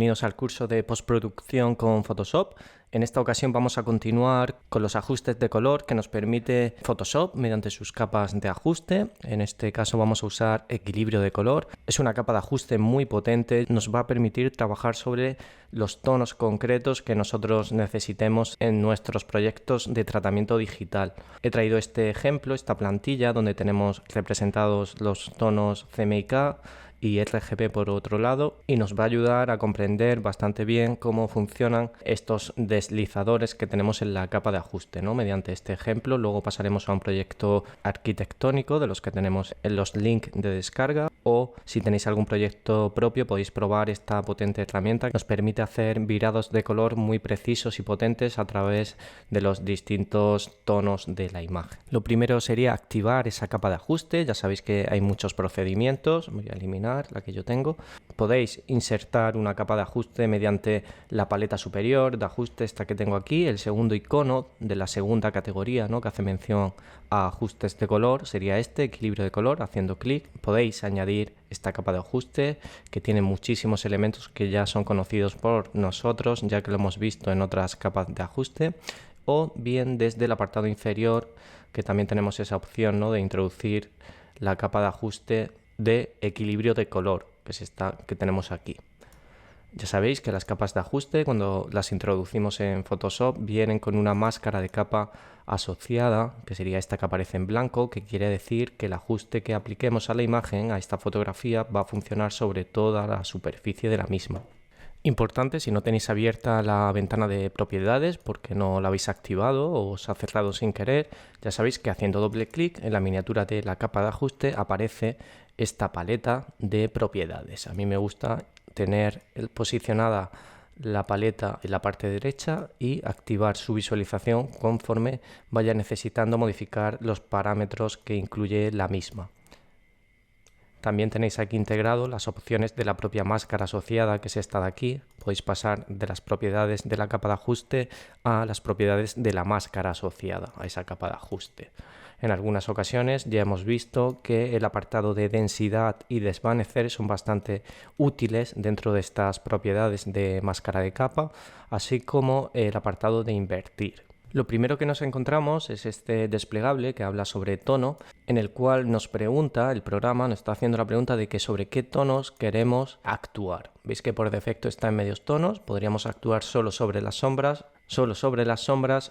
Bienvenidos al curso de postproducción con Photoshop. En esta ocasión vamos a continuar con los ajustes de color que nos permite Photoshop mediante sus capas de ajuste. En este caso vamos a usar equilibrio de color. Es una capa de ajuste muy potente, nos va a permitir trabajar sobre los tonos concretos que nosotros necesitemos en nuestros proyectos de tratamiento digital. He traído este ejemplo, esta plantilla donde tenemos representados los tonos CMYK y RGB por otro lado, y nos va a ayudar a comprender bastante bien cómo funcionan estos deslizadores que tenemos en la capa de ajuste, ¿no? Mediante este ejemplo luego pasaremos a un proyecto arquitectónico de los que tenemos en los links de descarga, o si tenéis algún proyecto propio podéis probar esta potente herramienta que nos permite hacer virados de color muy precisos y potentes a través de los distintos tonos de la imagen. Lo primero sería activar esa capa de ajuste. Ya sabéis que hay muchos procedimientos. Voy a eliminar la que yo tengo. Podéis insertar una capa de ajuste mediante la paleta superior de ajuste, esta que tengo aquí. El segundo icono de la segunda categoría, ¿no?, que hace mención a ajustes de color sería este, equilibrio de color. Haciendo clic podéis añadir esta capa de ajuste que tiene muchísimos elementos que ya son conocidos por nosotros, ya que lo hemos visto en otras capas de ajuste. O bien desde el apartado inferior, que también tenemos esa opción, ¿no?, de introducir la capa de ajuste de equilibrio de color, que es esta que tenemos aquí. Ya sabéis que las capas de ajuste, cuando las introducimos en Photoshop, vienen con una máscara de capa asociada, que sería esta que aparece en blanco, que quiere decir que el ajuste que apliquemos a la imagen, a esta fotografía, va a funcionar sobre toda la superficie de la misma. Importante, si no tenéis abierta la ventana de propiedades porque no la habéis activado o os ha cerrado sin querer, ya sabéis que haciendo doble clic en la miniatura de la capa de ajuste aparece esta paleta de propiedades. A mí me gusta tener posicionada la paleta en la parte derecha y activar su visualización conforme vaya necesitando modificar los parámetros que incluye la misma. También tenéis aquí integrado las opciones de la propia máscara asociada, que es esta de aquí. Podéis pasar de las propiedades de la capa de ajuste a las propiedades de la máscara asociada a esa capa de ajuste. En algunas ocasiones ya hemos visto que el apartado de densidad y desvanecer son bastante útiles dentro de estas propiedades de máscara de capa, así como el apartado de invertir. Lo primero que nos encontramos es este desplegable que habla sobre tono, en el cual nos pregunta, el programa nos está haciendo la pregunta de que sobre qué tonos queremos actuar. Veis que por defecto está en medios tonos, podríamos actuar solo sobre las sombras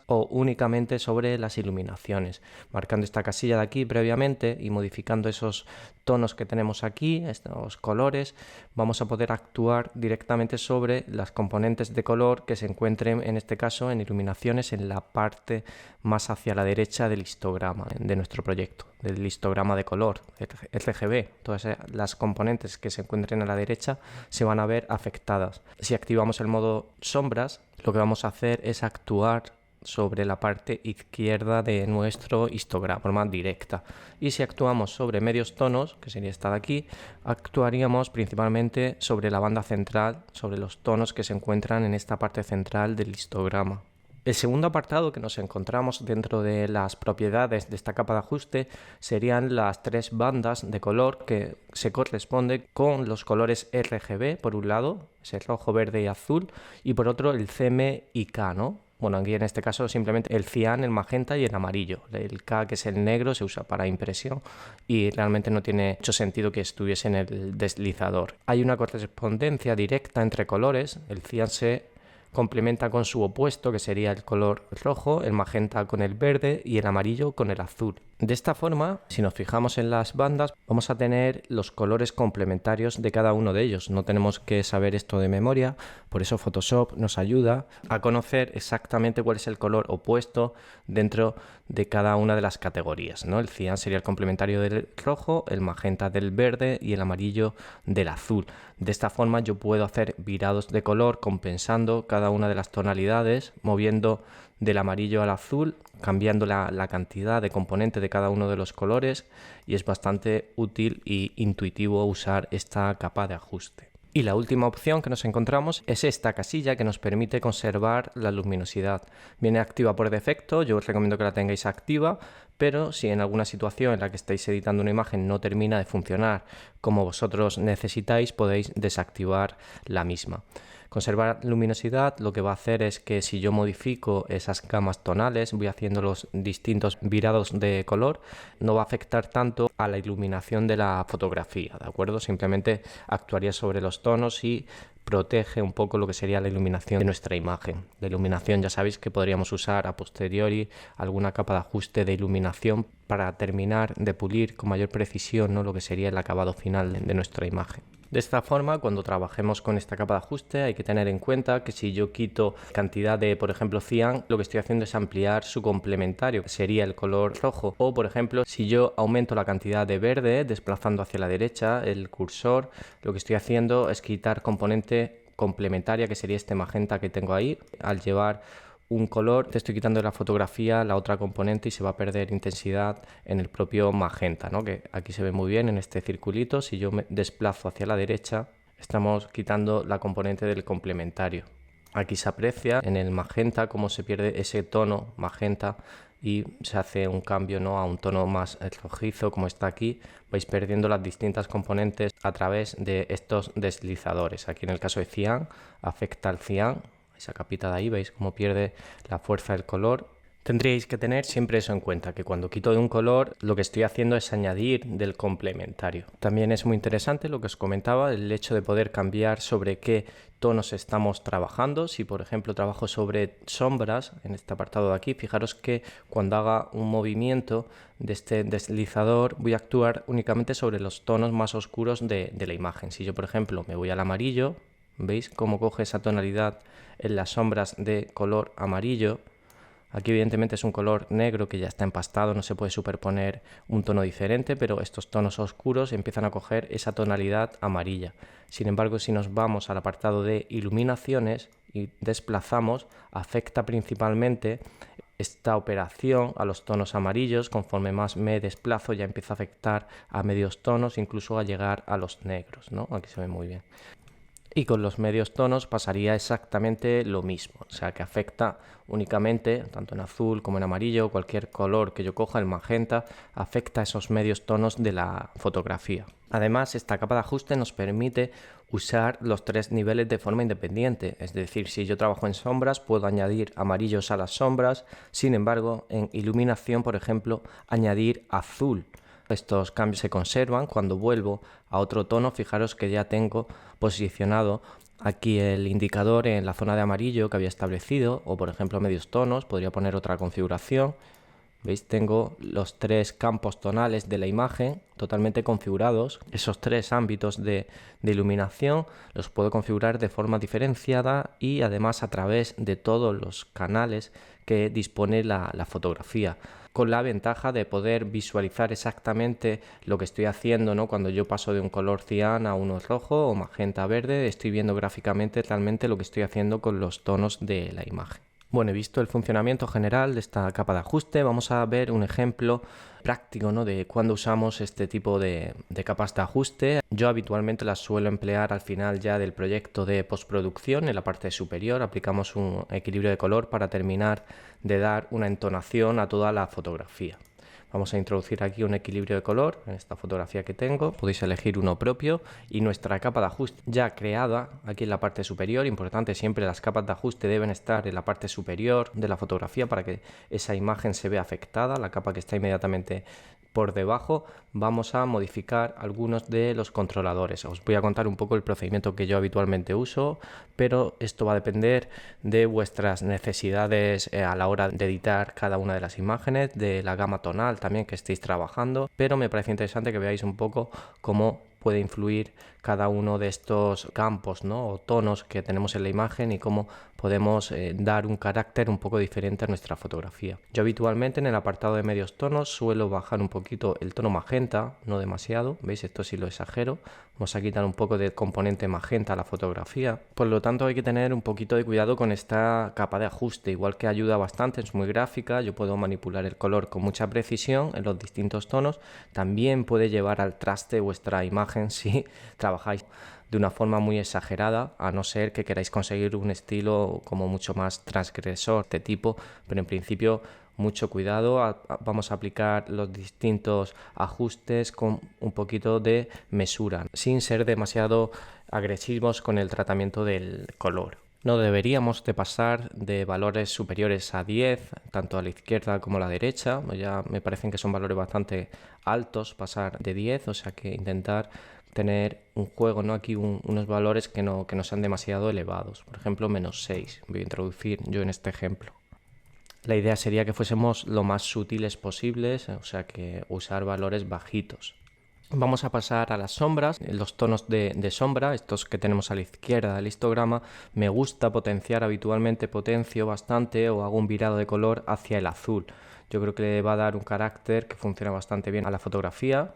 o únicamente sobre las iluminaciones. Marcando esta casilla de aquí previamente y modificando esos tonos que tenemos aquí, estos colores, vamos a poder actuar directamente sobre las componentes de color que se encuentren, en este caso en iluminaciones, en la parte más hacia la derecha del histograma de nuestro proyecto, del histograma de color, RGB. Todas las componentes que se encuentren a la derecha se van a ver afectadas. Si activamos el modo sombras, lo que vamos a hacer es actuar sobre la parte izquierda de nuestro histograma, de forma directa. Y si actuamos sobre medios tonos, que sería esta de aquí, actuaríamos principalmente sobre la banda central, sobre los tonos que se encuentran en esta parte central del histograma. El segundo apartado que nos encontramos dentro de las propiedades de esta capa de ajuste serían las tres bandas de color que se corresponden con los colores RGB, por un lado, ese rojo, verde y azul, y por otro el CMYK, ¿no? Bueno, aquí en este caso simplemente el cian, el magenta y el amarillo. El K, que es el negro, se usa para impresión y realmente no tiene mucho sentido que estuviese en el deslizador. Hay una correspondencia directa entre colores. El cian se complementa con su opuesto, que sería el color rojo, el magenta con el verde y el amarillo con el azul. De esta forma, si nos fijamos en las bandas, vamos a tener los colores complementarios de cada uno de ellos. No tenemos que saber esto de memoria, por eso Photoshop nos ayuda a conocer exactamente cuál es el color opuesto dentro de cada una de las categorías, ¿no? El cian sería el complementario del rojo, el magenta del verde y el amarillo del azul. De esta forma yo puedo hacer virados de color compensando cada una de las tonalidades, moviendo del amarillo al azul, cambiando la cantidad de componentes de cada uno de los colores, y es bastante útil e intuitivo usar esta capa de ajuste. Y la última opción que nos encontramos es esta casilla que nos permite conservar la luminosidad. Viene activa por defecto, yo os recomiendo que la tengáis activa, pero si en alguna situación en la que estáis editando una imagen no termina de funcionar como vosotros necesitáis, podéis desactivar la misma. Conservar luminosidad lo que va a hacer es que si yo modifico esas gamas tonales, voy haciendo los distintos virados de color, no va a afectar tanto a la iluminación de la fotografía, ¿de acuerdo? Simplemente actuaría sobre los tonos y protege un poco lo que sería la iluminación de nuestra imagen. La iluminación ya sabéis que podríamos usar a posteriori alguna capa de ajuste de iluminación para terminar de pulir con mayor precisión, ¿no?, lo que sería el acabado final de nuestra imagen. De esta forma, cuando trabajemos con esta capa de ajuste, hay que tener en cuenta que si yo quito cantidad de, por ejemplo, cian, lo que estoy haciendo es ampliar su complementario, que sería el color rojo. O, por ejemplo, si yo aumento la cantidad de verde, desplazando hacia la derecha el cursor, lo que estoy haciendo es quitar componente complementaria, que sería este magenta que tengo ahí. Al llevar un color, te estoy quitando de la fotografía la otra componente y se va a perder intensidad en el propio magenta, ¿no?, que aquí se ve muy bien en este circulito. Si yo me desplazo hacia la derecha, estamos quitando la componente del complementario. Aquí se aprecia en el magenta cómo se pierde ese tono magenta y se hace un cambio, ¿no?, a un tono más rojizo, como está aquí. Vais perdiendo las distintas componentes a través de estos deslizadores. Aquí en el caso de cian, afecta al cian. Esa capita de ahí, veis cómo pierde la fuerza del color. Tendríais que tener siempre eso en cuenta, que cuando quito de un color lo que estoy haciendo es añadir del complementario. También es muy interesante lo que os comentaba, el hecho de poder cambiar sobre qué tonos estamos trabajando. Si por ejemplo trabajo sobre sombras, en este apartado de aquí, fijaros que cuando haga un movimiento de este deslizador voy a actuar únicamente sobre los tonos más oscuros de la imagen. Si yo por ejemplo me voy al amarillo, ¿veis cómo coge esa tonalidad en las sombras de color amarillo? Aquí evidentemente es un color negro que ya está empastado, no se puede superponer un tono diferente, pero estos tonos oscuros empiezan a coger esa tonalidad amarilla. Sin embargo, si nos vamos al apartado de iluminaciones y desplazamos, afecta principalmente esta operación a los tonos amarillos. Conforme más me desplazo ya empieza a afectar a medios tonos, incluso a llegar a los negros, ¿no? Aquí se ve muy bien. Y con los medios tonos pasaría exactamente lo mismo, o sea que afecta únicamente, tanto en azul como en amarillo, cualquier color que yo coja, el magenta, afecta a esos medios tonos de la fotografía. Además, esta capa de ajuste nos permite usar los tres niveles de forma independiente, es decir, si yo trabajo en sombras puedo añadir amarillos a las sombras, sin embargo, en iluminación, por ejemplo, añadir azul. Estos cambios se conservan. Cuando vuelvo a otro tono, fijaros que ya tengo posicionado aquí el indicador en la zona de amarillo que había establecido, o por ejemplo medios tonos, podría poner otra configuración. ¿Veis? Tengo los tres campos tonales de la imagen totalmente configurados. Esos tres ámbitos de iluminación los puedo configurar de forma diferenciada y además a través de todos los canales que dispone la fotografía, con la ventaja de poder visualizar exactamente lo que estoy haciendo, ¿no? Cuando yo paso de un color cian a uno rojo o magenta verde, estoy viendo gráficamente realmente lo que estoy haciendo con los tonos de la imagen. Bueno, he visto el funcionamiento general de esta capa de ajuste. Vamos a ver un ejemplo práctico, ¿no?, de cuando usamos este tipo de capas de ajuste. Yo habitualmente las suelo emplear al final ya del proyecto de postproducción. En la parte superior aplicamos un equilibrio de color para terminar de dar una entonación a toda la fotografía. Vamos a introducir aquí un equilibrio de color en esta fotografía que tengo. Podéis elegir uno propio y nuestra capa de ajuste ya creada aquí en la parte superior. Importante, siempre las capas de ajuste deben estar en la parte superior de la fotografía para que esa imagen se vea afectada. La capa que está inmediatamente por debajo, vamos a modificar algunos de los controladores. Os voy a contar un poco el procedimiento que yo habitualmente uso, pero esto va a depender de vuestras necesidades a la hora de editar cada una de las imágenes, de la gama tonal también que estéis trabajando, pero me parece interesante que veáis un poco cómo puede influir cada uno de estos campos, ¿no?, o tonos que tenemos en la imagen y cómo podemos dar un carácter un poco diferente a nuestra fotografía. Yo habitualmente en el apartado de medios tonos suelo bajar un poquito el tono magenta, no demasiado, veis, esto sí lo exagero. Vamos a quitar un poco de componente magenta a la fotografía. Por lo tanto hay que tener un poquito de cuidado con esta capa de ajuste, igual que ayuda bastante, es muy gráfica, yo puedo manipular el color con mucha precisión en los distintos tonos. También puede llevar al traste vuestra imagen si trabajáis de una forma muy exagerada, a no ser que queráis conseguir un estilo como mucho más transgresor de tipo, pero en principio mucho cuidado. Vamos a aplicar los distintos ajustes con un poquito de mesura, sin ser demasiado agresivos con el tratamiento del color. No deberíamos de pasar de valores superiores a 10, tanto a la izquierda como a la derecha. Ya me parecen que son valores bastante altos pasar de 10, o sea que intentar tener un juego, ¿no? Aquí unos valores que no sean demasiado elevados. Por ejemplo, -6. Voy a introducir yo en este ejemplo. La idea sería que fuésemos lo más sutiles posibles, o sea que usar valores bajitos. Vamos a pasar a las sombras, los tonos de sombra, estos que tenemos a la izquierda del histograma. Me gusta potenciar habitualmente, potencio bastante o hago un virado de color hacia el azul. Yo creo que le va a dar un carácter que funciona bastante bien a la fotografía.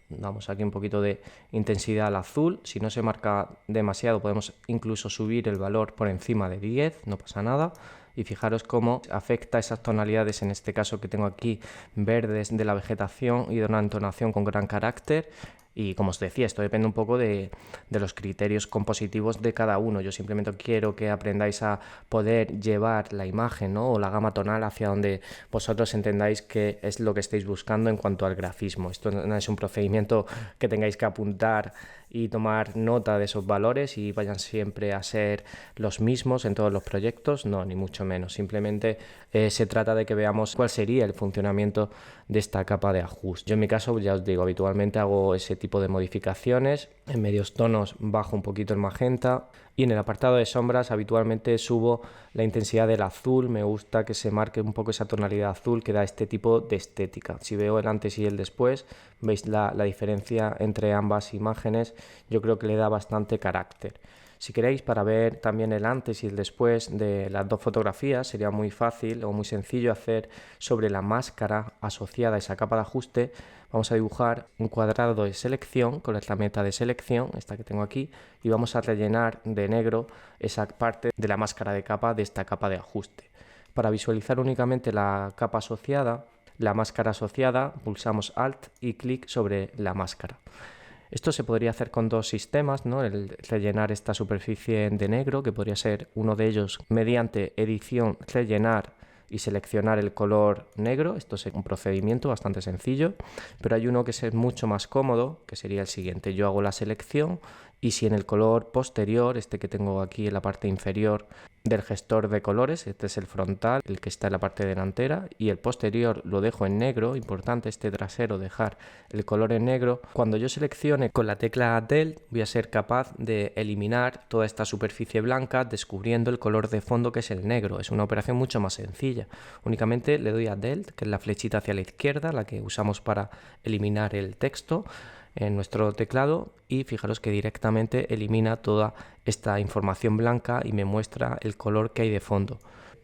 Damos aquí un poquito de intensidad al azul. Si no se marca demasiado podemos incluso subir el valor por encima de 10, no pasa nada. Y fijaros cómo afecta esas tonalidades, en este caso que tengo aquí, verdes de la vegetación y de una entonación con gran carácter. Y como os decía, esto depende un poco de los criterios compositivos de cada uno. Yo simplemente quiero que aprendáis a poder llevar la imagen, ¿no? O la gama tonal hacia donde vosotros entendáis que es lo que estáis buscando en cuanto al grafismo. Esto no es un procedimiento que tengáis que apuntar y tomar nota de esos valores y vayan siempre a ser los mismos en todos los proyectos, no, ni mucho menos. Simplemente se trata de que veamos cuál sería el funcionamiento de esta capa de ajuste. Yo en mi caso, ya os digo, habitualmente hago ese tipo de modificaciones. En medios tonos bajo un poquito el magenta y en el apartado de sombras habitualmente subo la intensidad del azul. Me gusta que se marque un poco esa tonalidad azul que da este tipo de estética. Si veo el antes y el después, veis la diferencia entre ambas imágenes. Yo creo que le da bastante carácter. Si queréis, para ver también el antes y el después de las dos fotografías, sería muy fácil o muy sencillo hacer sobre la máscara asociada a esa capa de ajuste. Vamos a dibujar un cuadrado de selección con la meta de selección, esta que tengo aquí, y vamos a rellenar de negro esa parte de la máscara de capa de esta capa de ajuste. Para visualizar únicamente la capa asociada, la máscara asociada, pulsamos Alt y clic sobre la máscara. Esto se podría hacer con dos sistemas, ¿no? El rellenar esta superficie de negro, que podría ser uno de ellos mediante edición, rellenar y seleccionar el color negro. Esto es un procedimiento bastante sencillo, pero hay uno que es mucho más cómodo, que sería el siguiente. Yo hago la selección y si en el color posterior, este que tengo aquí en la parte inferior del gestor de colores, este es el frontal, el que está en la parte delantera, y el posterior lo dejo en negro, importante este trasero dejar el color en negro. Cuando yo seleccione con la tecla Del voy a ser capaz de eliminar toda esta superficie blanca descubriendo el color de fondo que es el negro. Es una operación mucho más sencilla. Únicamente le doy a Del, que es la flechita hacia la izquierda, la que usamos para eliminar el texto en nuestro teclado, y fijaros que directamente elimina toda esta información blanca y me muestra el color que hay de fondo.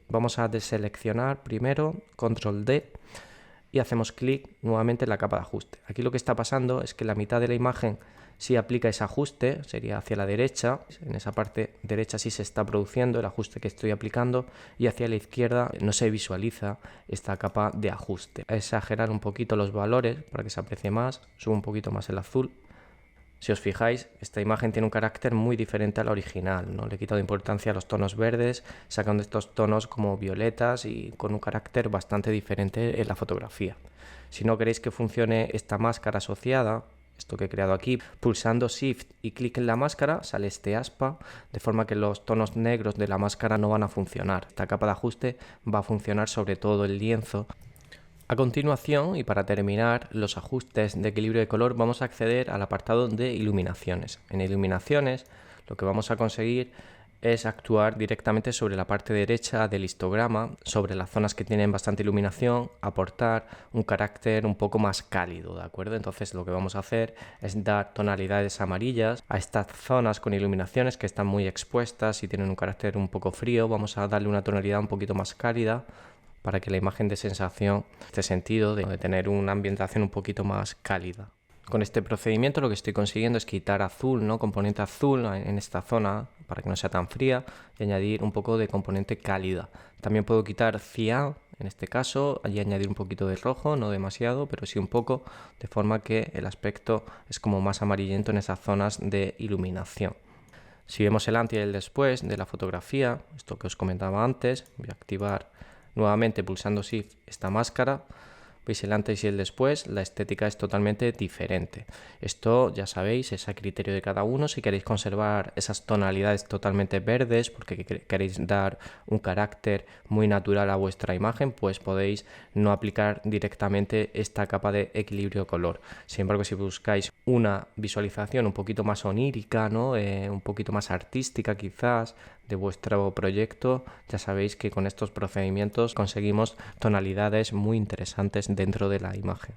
Vamos a deseleccionar primero, control D, y hacemos clic nuevamente en la capa de ajuste. Aquí lo que está pasando es que la mitad de la imagen sí aplica ese ajuste, sería hacia la derecha, en esa parte derecha sí se está produciendo el ajuste que estoy aplicando, y hacia la izquierda no se visualiza esta capa de ajuste. A exagerar un poquito los valores para que se aprecie más, subo un poquito más el azul. Si os fijáis, esta imagen tiene un carácter muy diferente a la original, ¿no? Le he quitado importancia a los tonos verdes, sacando estos tonos como violetas y con un carácter bastante diferente en la fotografía. Si no queréis que funcione esta máscara asociada, esto que he creado aquí, pulsando Shift y clic en la máscara, sale este aspa, de forma que los tonos negros de la máscara no van a funcionar. Esta capa de ajuste va a funcionar sobre todo el lienzo. A continuación, y para terminar los ajustes de equilibrio de color, vamos a acceder al apartado de iluminaciones. En iluminaciones lo que vamos a conseguir es actuar directamente sobre la parte derecha del histograma, sobre las zonas que tienen bastante iluminación, aportar un carácter un poco más cálido, ¿de acuerdo? Entonces lo que vamos a hacer es dar tonalidades amarillas a estas zonas con iluminaciones que están muy expuestas y tienen un carácter un poco frío. Vamos a darle una tonalidad un poquito más cálida para que la imagen dé sensación, este sentido de tener una ambientación un poquito más cálida. Con este procedimiento lo que estoy consiguiendo es quitar azul, ¿no? Componente azul en esta zona para que no sea tan fría, y añadir un poco de componente cálida. También puedo quitar cian en este caso y añadir un poquito de rojo, no demasiado, pero sí un poco, de forma que el aspecto es como más amarillento en esas zonas de iluminación. Si vemos el antes y el después de la fotografía, esto que os comentaba antes, voy a activar nuevamente pulsando Shift esta máscara. veis el antes y el después, la estética es totalmente diferente. Esto ya sabéis, es a criterio de cada uno. Si queréis conservar esas tonalidades totalmente verdes porque queréis dar un carácter muy natural a vuestra imagen, pues podéis no aplicar directamente esta capa de equilibrio de color. Sin embargo, si buscáis una visualización un poquito más onírica, ¿no? Un poquito más artística quizás de vuestro proyecto, ya sabéis que con estos procedimientos conseguimos tonalidades muy interesantes dentro de la imagen.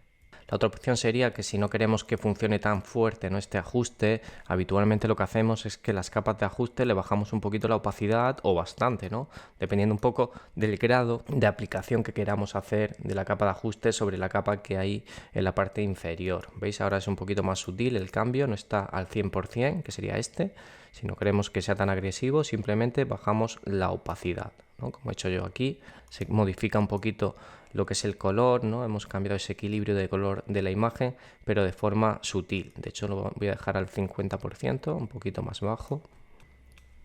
La otra opción sería que si no queremos que funcione tan fuerte, ¿no?, este ajuste, habitualmente lo que hacemos es que las capas de ajuste le bajamos un poquito la opacidad o bastante, ¿no? Dependiendo un poco del grado de aplicación que queramos hacer de la capa de ajuste sobre la capa que hay en la parte inferior. ¿Veis? Ahora es un poquito más sutil el cambio, no está al 100%, que sería este. Si no queremos que sea tan agresivo, simplemente bajamos la opacidad, ¿no? Como he hecho yo aquí, se modifica un poquito lo que es el color, ¿no? Hemos cambiado ese equilibrio de color de la imagen, pero de forma sutil. De hecho, lo voy a dejar al 50%, un poquito más bajo.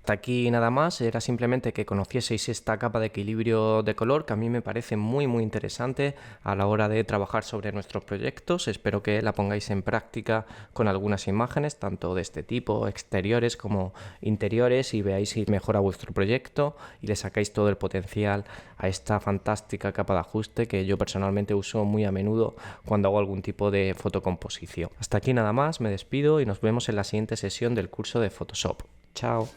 Hasta aquí nada más, era simplemente que conocieseis esta capa de equilibrio de color que a mí me parece muy interesante a la hora de trabajar sobre nuestros proyectos. Espero que la pongáis en práctica con algunas imágenes, tanto de este tipo, exteriores como interiores, y veáis si mejora vuestro proyecto y le sacáis todo el potencial a esta fantástica capa de ajuste que yo personalmente uso muy a menudo cuando hago algún tipo de fotocomposición. Hasta aquí nada más, me despido y nos vemos en la siguiente sesión del curso de Photoshop. Chao.